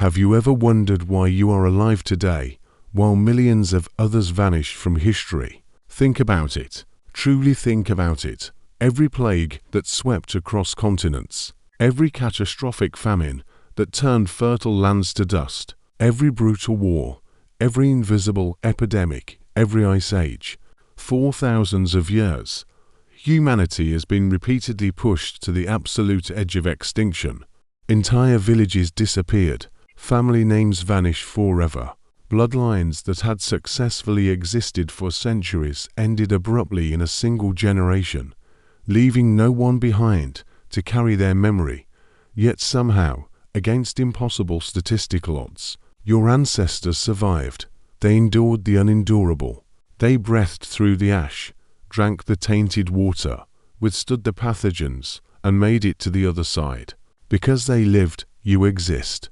Have you ever wondered why you are alive today, while millions of others vanished from history? Think about it. Truly think about it. Every plague that swept across continents, every catastrophic famine that turned fertile lands to dust, every brutal war, every invisible epidemic, every ice age. For thousands of years, humanity has been repeatedly pushed to the absolute edge of extinction. Entire villages disappeared, family names vanished forever. Bloodlines that had successfully existed for centuries ended abruptly in a single generation, leaving no one behind to carry their memory. Yet somehow, against impossible statistical odds, your ancestors survived. They endured the unendurable. They breathed through the ash, drank the tainted water, withstood the pathogens, and made it to the other side. Because they lived, you exist.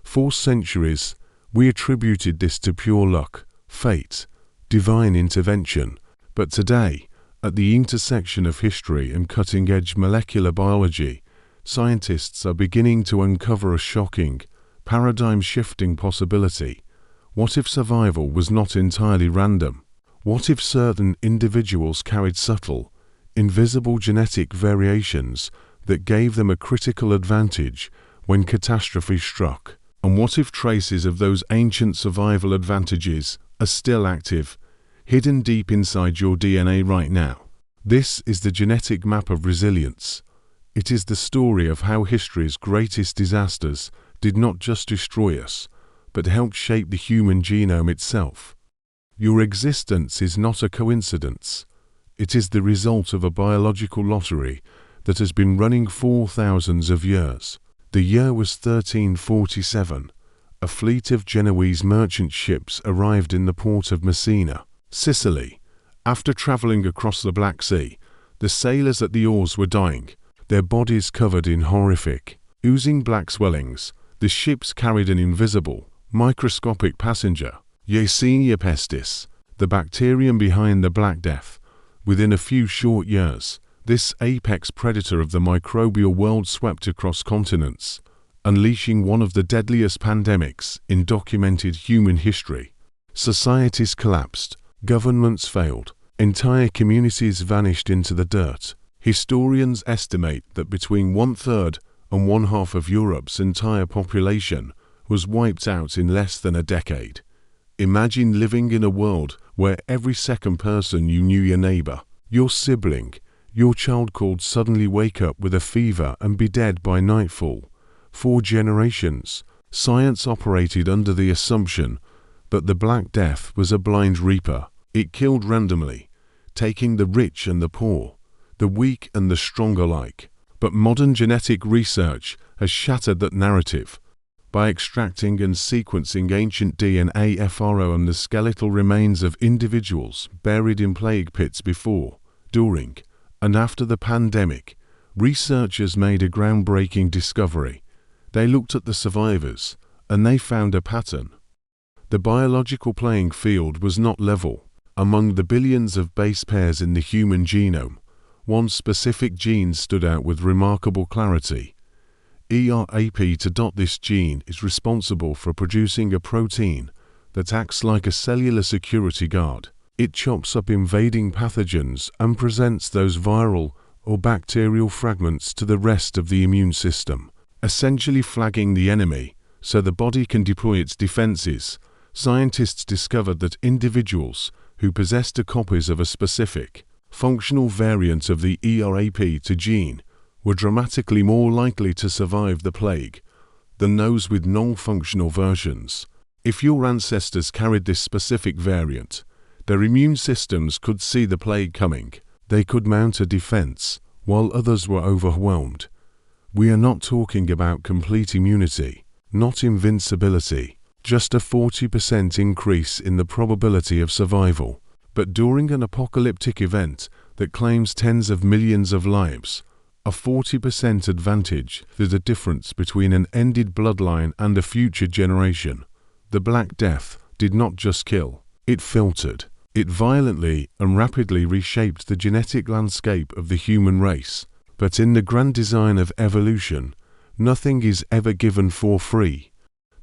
For centuries, we attributed this to pure luck, fate, divine intervention. But today, at the intersection of history and cutting-edge molecular biology, scientists are beginning to uncover a shocking, paradigm-shifting possibility. What if survival was not entirely random? What if certain individuals carried subtle, invisible genetic variations that gave them a critical advantage when catastrophe struck? And what if traces of those ancient survival advantages are still active, hidden deep inside your DNA right now? This is the genetic map of resilience. It is the story of how history's greatest disasters did not just destroy us, but helped shape the human genome itself. Your existence is not a coincidence. It is the result of a biological lottery that has been running for thousands of years. The year was 1347. A fleet of Genoese merchant ships arrived in the port of Messina, Sicily. After traveling across the Black Sea, the sailors at the oars were dying, their bodies covered in horrific, oozing black swellings. The ships carried an invisible, microscopic passenger, Yersinia pestis, the bacterium behind the Black Death. Within a few short years, this apex predator of the microbial world swept across continents, unleashing one of the deadliest pandemics in documented human history. Societies collapsed, governments failed, entire communities vanished into the dirt. Historians estimate that between 1/3 and 1/2 of Europe's entire population was wiped out in less than a decade. Imagine living in a world where every second person you knew, your neighbor, your sibling, your child, could suddenly wake up with a fever and be dead by nightfall. For generations, science operated under the assumption that the Black Death was a blind reaper. It killed randomly, taking the rich and the poor, the weak and the strong alike. But modern genetic research has shattered that narrative. By extracting and sequencing ancient DNA from the skeletal remains of individuals buried in plague pits before, during, and after the pandemic, researchers made a groundbreaking discovery. They looked at the survivors, and they found a pattern. The biological playing field was not level. Among the billions of base pairs in the human genome, one specific gene stood out with remarkable clarity. ERAP. This gene is responsible for producing a protein that acts like a cellular security guard. It chops up invading pathogens and presents those viral or bacterial fragments to the rest of the immune system, essentially flagging the enemy so the body can deploy its defenses. Scientists discovered that individuals who possessed copies of a specific, functional variant of the ERAP gene were dramatically more likely to survive the plague than those with non-functional versions. If your ancestors carried this specific variant, their immune systems could see the plague coming. They could mount a defense, while others were overwhelmed. We are not talking about complete immunity, not invincibility, just a 40% increase in the probability of survival. But during an apocalyptic event that claims tens of millions of lives, a 40% advantage is the difference between an ended bloodline and a future generation. The Black Death did not just kill, it filtered. It violently and rapidly reshaped the genetic landscape of the human race. But in the grand design of evolution, nothing is ever given for free.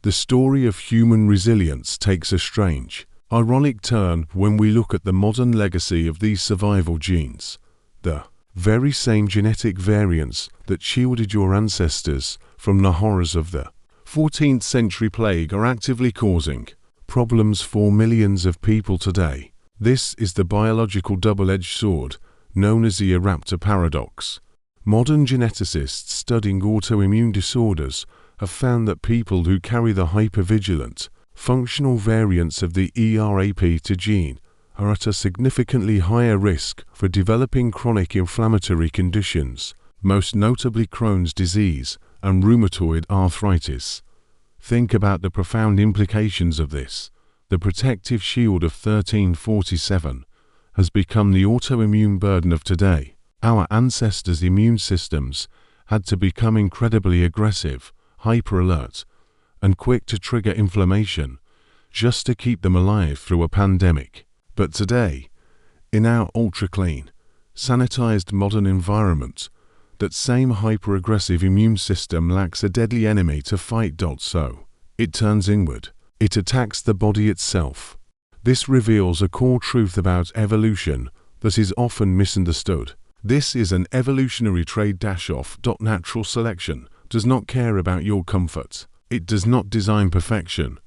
The story of human resilience takes a strange, ironic turn when we look at the modern legacy of these survival genes. The very same genetic variants that shielded your ancestors from the horrors of the 14th century plague are actively causing problems for millions of people today. This is the biological double-edged sword known as the raptor paradox. Modern geneticists studying autoimmune disorders have found that people who carry the hypervigilant, functional variants of the ERAP2 gene are at a significantly higher risk for developing chronic inflammatory conditions, most notably Crohn's disease and rheumatoid arthritis. Think about the profound implications of this. The protective shield of 1347 has become the autoimmune burden of today. Our ancestors' immune systems had to become incredibly aggressive, hyper-alert, and quick to trigger inflammation just to keep them alive through a pandemic. But today, in our ultra-clean, sanitized modern environment, that same hyper-aggressive immune system lacks a deadly enemy to fight. So, it turns inward. It attacks the body itself. This reveals a core truth about evolution that is often misunderstood. This is an evolutionary trade-off. Natural selection does not care about your comfort. It does not design perfection,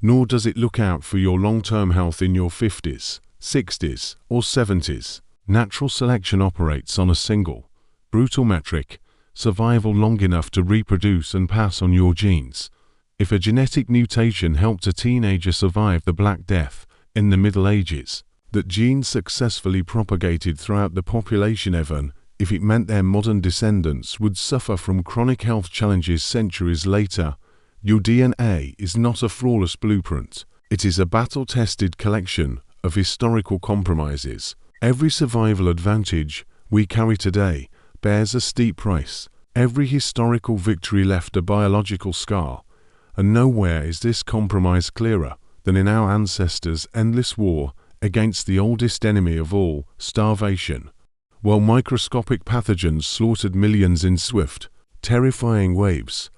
nor does it look out for your long-term health in your 50s, 60s, or 70s. Natural selection operates on a single, brutal metric: survival long enough to reproduce and pass on your genes. If a genetic mutation helped a teenager survive the Black Death in the Middle Ages, that gene successfully propagated throughout the population, even if it meant their modern descendants would suffer from chronic health challenges centuries later. Your DNA is not a flawless blueprint. It is a battle-tested collection of historical compromises. Every survival advantage we carry today bears a steep price. Every historical victory left a biological scar, and nowhere is this compromise clearer than in our ancestors' endless war against the oldest enemy of all, starvation. While microscopic pathogens slaughtered millions in swift, terrifying waves,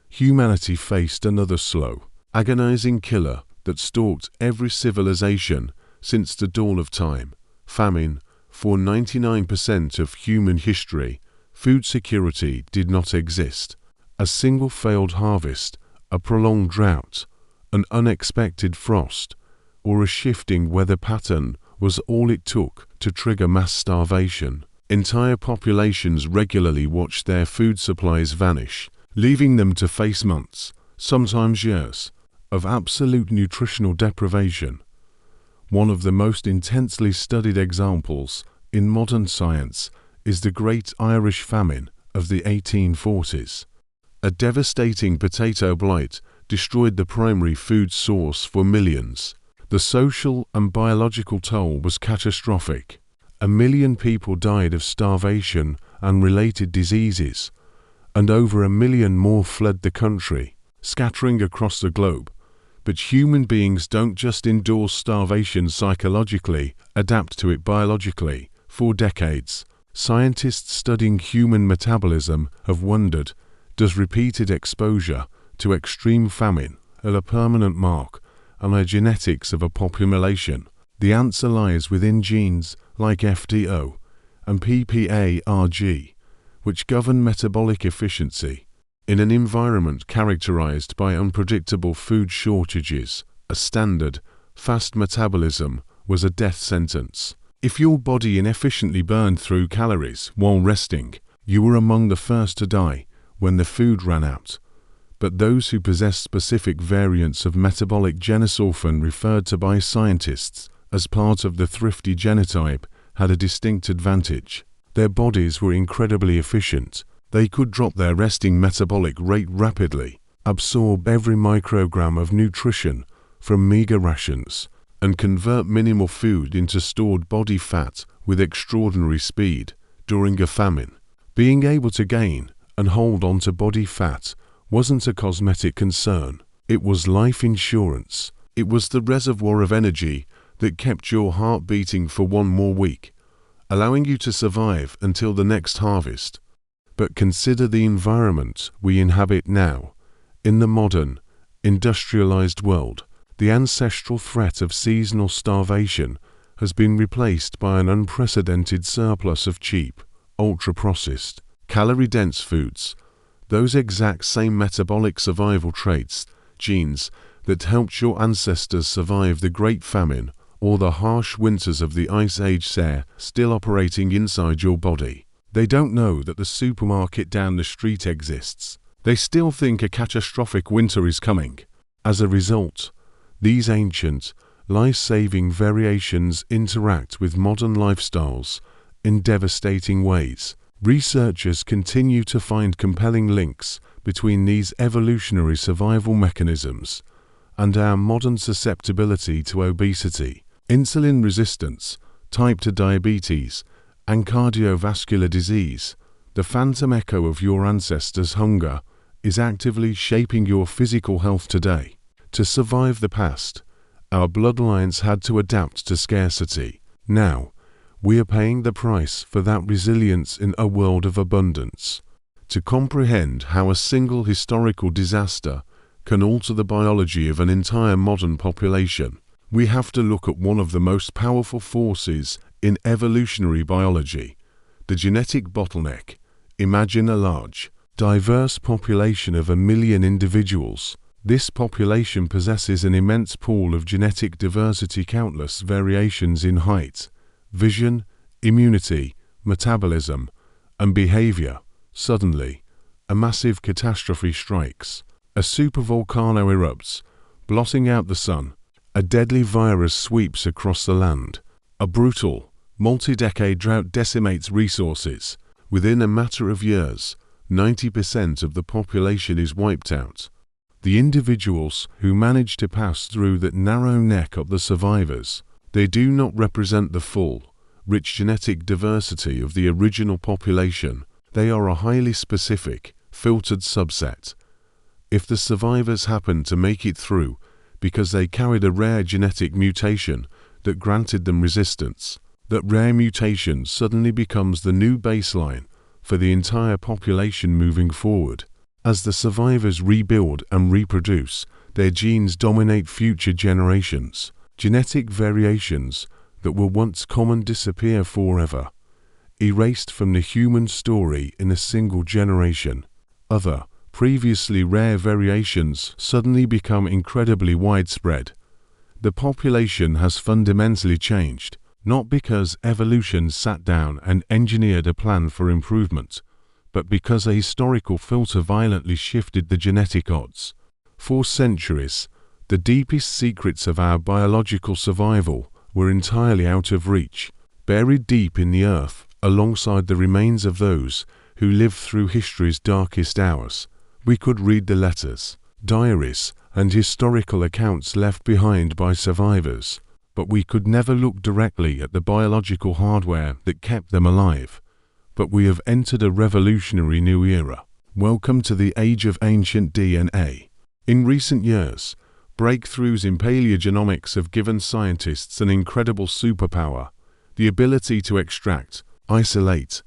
humanity faced another slow, agonizing killer that stalked every civilization since the dawn of time: famine. For 99% of human history, food security did not exist. A single failed harvest, a prolonged drought, an unexpected frost, or a shifting weather pattern was all it took to trigger mass starvation. Entire populations regularly watched their food supplies vanish, leaving them to face months, sometimes years, of absolute nutritional deprivation. One of the most intensely studied examples in modern science is the Great Irish Famine of the 1840s. A devastating potato blight destroyed the primary food source for millions. The social and biological toll was catastrophic. 1 million people died of starvation and related diseases, and over 1 million more fled the country, scattering across the globe. But human beings don't just endure starvation psychologically, adapt to it biologically. For decades, scientists studying human metabolism have wondered, does repeated exposure to extreme famine leave a permanent mark on the genetics of a population? The answer lies within genes like FDO and PPARG, which govern metabolic efficiency. In an environment characterized by unpredictable food shortages, a standard, fast metabolism was a death sentence. If your body inefficiently burned through calories while resting, you were among the first to die when the food ran out. But those who possessed specific variants of metabolic genes, often referred to by scientists as part of the thrifty genotype, had a distinct advantage. Their bodies were incredibly efficient. They could drop their resting metabolic rate rapidly, absorb every microgram of nutrition from meager rations, and convert minimal food into stored body fat with extraordinary speed. During a famine, being able to gain and hold on to body fat wasn't a cosmetic concern. It was life insurance. It was the reservoir of energy that kept your heart beating for one more week, allowing you to survive until the next harvest. But consider the environment we inhabit now. In the modern, industrialized world, the ancestral threat of seasonal starvation has been replaced by an unprecedented surplus of cheap, ultra-processed, calorie-dense foods, those exact same metabolic survival traits, genes, that helped your ancestors survive the Great Famine or the harsh winters of the Ice Age are still operating inside your body. They don't know that the supermarket down the street exists. They still think a catastrophic winter is coming. As a result, these ancient, life-saving variations interact with modern lifestyles in devastating ways. Researchers continue to find compelling links between these evolutionary survival mechanisms and our modern susceptibility to obesity, insulin resistance, type 2 diabetes, and cardiovascular disease. The phantom echo of your ancestors' hunger is actively shaping your physical health today. To survive the past, our bloodlines had to adapt to scarcity. Now, we are paying the price for that resilience in a world of abundance. To comprehend how a single historical disaster can alter the biology of an entire modern population, we have to look at one of the most powerful forces in evolutionary biology, the genetic bottleneck. Imagine a large, diverse population of 1 million individuals. This population possesses an immense pool of genetic diversity, countless variations in height, vision, immunity, metabolism, and behavior. Suddenly, a massive catastrophe strikes. A supervolcano erupts, blotting out the sun. A deadly virus sweeps across the land. A brutal, multi-decade drought decimates resources. Within a matter of years, 90% of the population is wiped out. The individuals who manage to pass through that narrow neck of the survivors, they do not represent the full, rich genetic diversity of the original population. They are a highly specific, filtered subset. If the survivors happen to make it through because they carried a rare genetic mutation that granted them resistance, that rare mutation suddenly becomes the new baseline for the entire population moving forward. As the survivors rebuild and reproduce, their genes dominate future generations. Genetic variations that were once common disappear forever, erased from the human story in a single generation. Other, previously rare variations suddenly become incredibly widespread. The population has fundamentally changed, not because evolution sat down and engineered a plan for improvement, but because a historical filter violently shifted the genetic odds. For centuries, the deepest secrets of our biological survival were entirely out of reach, buried deep in the earth alongside the remains of those who lived through history's darkest hours. We could read the letters, diaries, and historical accounts left behind by survivors, but we could never look directly at the biological hardware that kept them alive. But we have entered a revolutionary new era. Welcome to the age of ancient DNA. In recent years, breakthroughs in paleogenomics have given scientists an incredible superpower: the ability to extract, isolate,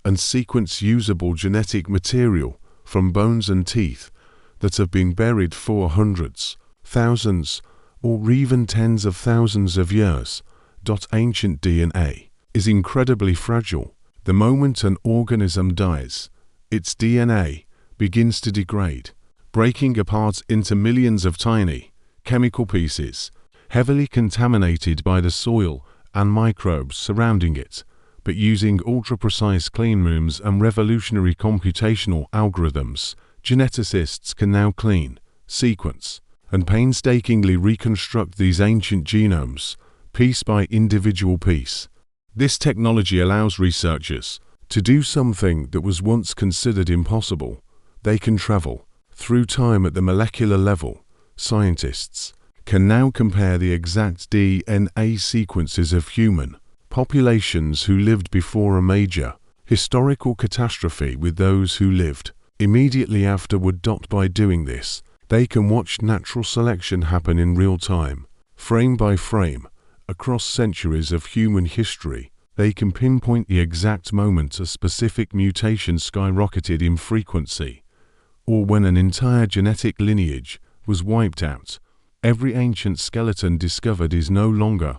and sequence usable genetic material from bones and teeth that have been buried for hundreds, thousands, or even tens of thousands of years. Ancient DNA is incredibly fragile. The moment an organism dies, its DNA begins to degrade, breaking apart into millions of tiny, chemical pieces, heavily contaminated by the soil and microbes surrounding it. But using ultra-precise cleanrooms and revolutionary computational algorithms, geneticists can now clean, sequence, and painstakingly reconstruct these ancient genomes, piece by individual piece. This technology allows researchers to do something that was once considered impossible. They can travel through time at the molecular level. Scientists can now compare the exact DNA sequences of human populations who lived before a major historical catastrophe with those who lived immediately afterward. By doing this, they can watch natural selection happen in real time, frame by frame, across centuries of human history. They can pinpoint the exact moment a specific mutation skyrocketed in frequency, or when an entire genetic lineage was wiped out. Every ancient skeleton discovered is no longer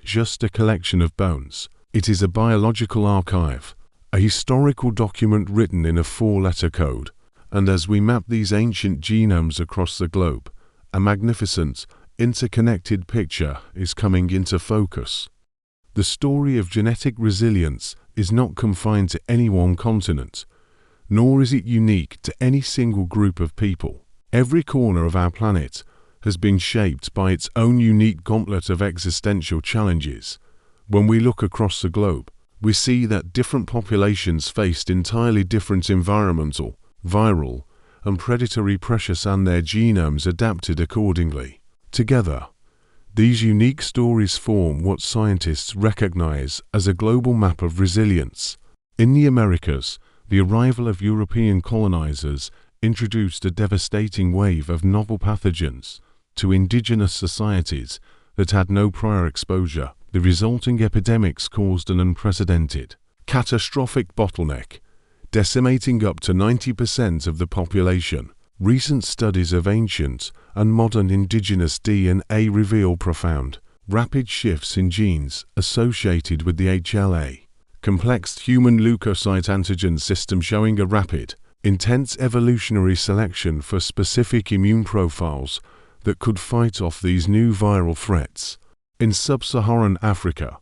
just a collection of bones. It is a biological archive, a historical document written in a 4-letter code. And as we map these ancient genomes across the globe, a magnificent, interconnected picture is coming into focus. The story of genetic resilience is not confined to any one continent, nor is it unique to any single group of people. Every corner of our planet has been shaped by its own unique gauntlet of existential challenges. When we look across the globe, we see that different populations faced entirely different environmental, viral, and predatory pressures, and their genomes adapted accordingly. Together, these unique stories form what scientists recognize as a global map of resilience. In the Americas, the arrival of European colonizers introduced a devastating wave of novel pathogens to indigenous societies that had no prior exposure. The resulting epidemics caused an unprecedented, catastrophic bottleneck, decimating up to 90% of the population. Recent studies of ancient and modern indigenous DNA reveal profound, rapid shifts in genes associated with the HLA, complex human leukocyte antigen system, showing a rapid, intense evolutionary selection for specific immune profiles that could fight off these new viral threats. In sub-Saharan Africa,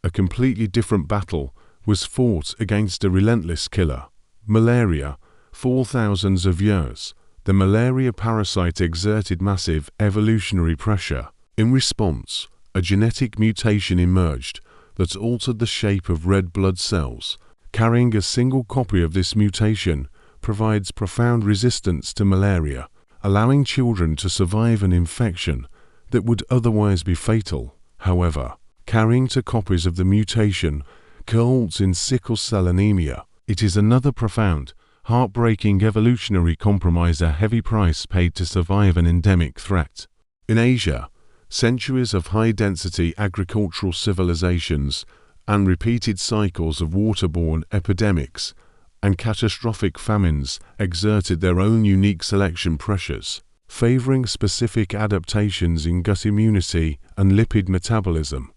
a completely different battle was fought against a relentless killer, malaria. For thousands of years, the malaria parasite exerted massive evolutionary pressure. In response, a genetic mutation emerged that altered the shape of red blood cells. Carrying a single copy of this mutation provides profound resistance to malaria, allowing children to survive an infection that would otherwise be fatal. However, carrying 2 copies of the mutation results in sickle cell anemia. It is another profound, heartbreaking evolutionary compromise, a heavy price paid to survive an endemic threat. In Asia, centuries of high-density agricultural civilizations and repeated cycles of waterborne epidemics and catastrophic famines exerted their own unique selection pressures, favoring specific adaptations in gut immunity and lipid metabolism.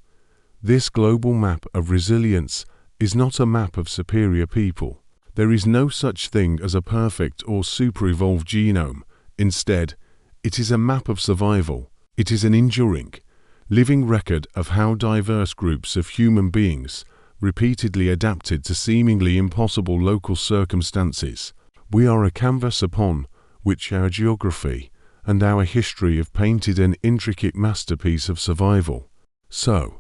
This global map of resilience is not a map of superior people. There is no such thing as a perfect or super-evolved genome. Instead, it is a map of survival. It is an enduring, living record of how diverse groups of human beings repeatedly adapted to seemingly impossible local circumstances. We are a canvas upon which our geography and our history have painted an intricate masterpiece of survival. So,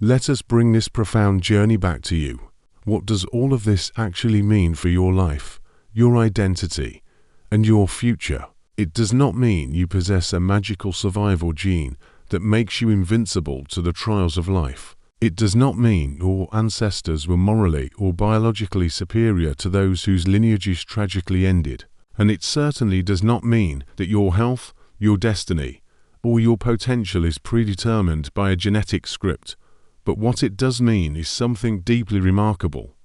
let us bring this profound journey back to you. What does all of this actually mean for your life, your identity, and your future? It does not mean you possess a magical survival gene that makes you invincible to the trials of life. It does not mean your ancestors were morally or biologically superior to those whose lineages tragically ended. And it certainly does not mean that your health, your destiny, or your potential is predetermined by a genetic script. But what it does mean is something deeply remarkable.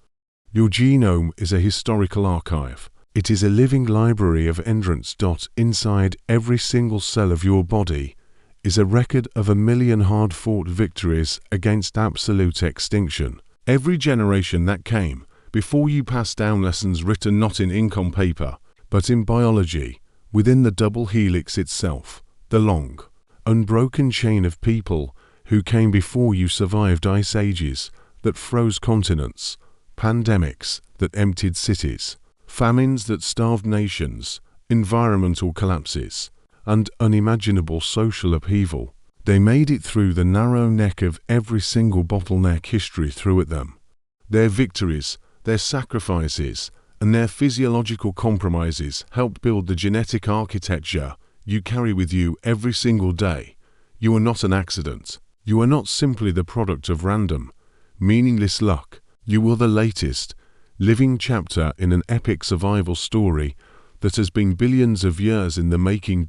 Your genome is a historical archive. It is a living library of entrants. Inside every single cell of your body is a record of 1,000,000 hard-fought victories against absolute extinction. Every generation that came before you passed down lessons written not in ink on paper, but in biology, within the double helix itself. The long, unbroken chain of people who came before you survived ice ages that froze continents, pandemics that emptied cities, famines that starved nations, environmental collapses, and unimaginable social upheaval. They made it through the narrow neck of every single bottleneck history threw at them. Their victories, their sacrifices, and their physiological compromises helped build the genetic architecture you carry with you every single day. You are not an accident. You are not simply the product of random, meaningless luck. You are the latest, living chapter in an epic survival story that has been billions of years in the making.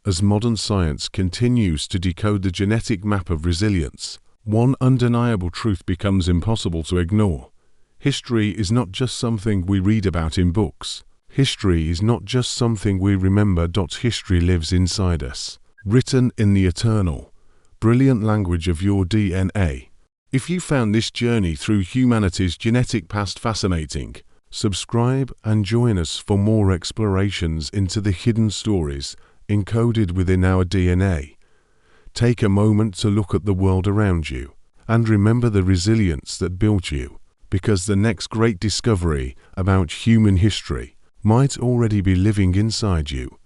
As modern science continues to decode the genetic map of resilience, one undeniable truth becomes impossible to ignore. History is not just something we read about in books. History is not just something we remember. History lives inside us, written in the eternal, brilliant language of your DNA. If you found this journey through humanity's genetic past fascinating, subscribe and join us for more explorations into the hidden stories encoded within our DNA. Take a moment to look at the world around you and remember the resilience that built you, because the next great discovery about human history might already be living inside you.